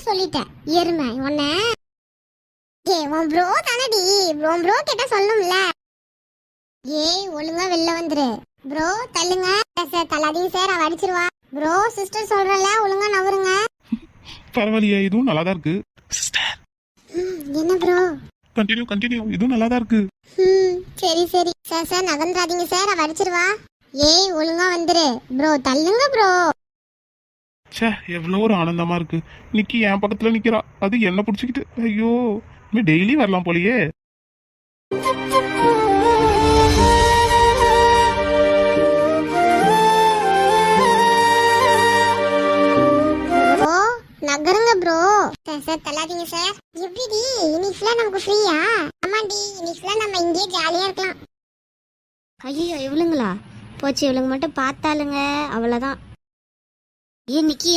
சொல்லிட்டேன் எருமை உன்ன. உன் ப்ரோ தானடி, ப்ரோ கிட்ட சொல்லும்ல. ஏய் ஒழுங்கா வெளில வந்துரு. ப்ரோ தள்ளுங்க சார், தள்ளாதீங்க சார், அவ அடிச்சிருவா. ப்ரோ சிஸ்டர் சொல்றல, ஒழுங்கா நவருங்க. பரவாயில்லையே, இதுவும் நல்லா தான் இருக்கு. என்ன ப்ரோ? கண்டினியூ, இதுவும் நல்லா தான் இருக்கு. சரி சார் நகர்ந்துடாதீங்க சார், அவ அடிச்சிருவா. ஏய் ஒழுங்கா வந்துரு. ப்ரோ தள்ளுங்க ப்ரோ. ச்சே, எவ்வளவு ஒரு ஆனந்தமா இருக்கு. நிக்கி என் பக்கத்துல நிக்கிறா, அது என்ன புடிச்சுக்கிட்டு. ஐயோ, இனிமே டெய்லி வரலாம் போலயே. நகருங்க ப்ரோ. சார் தள்ளாதீங்க சார். எப்படி இன்னைக்கு ஃபுல்லா நமக்கு ஃப்ரீயா? ஆமாண்டி, இன்னைக்கு ஃபுல்லா நம்ம இங்கே ஜாலியா இருக்கலாம். ஐயோ இவளுங்களா? போச்சு, இவளுங்க மட்டும் பார்த்தாலுங்க அவ்வளவுதான். ஏன் நிக்கி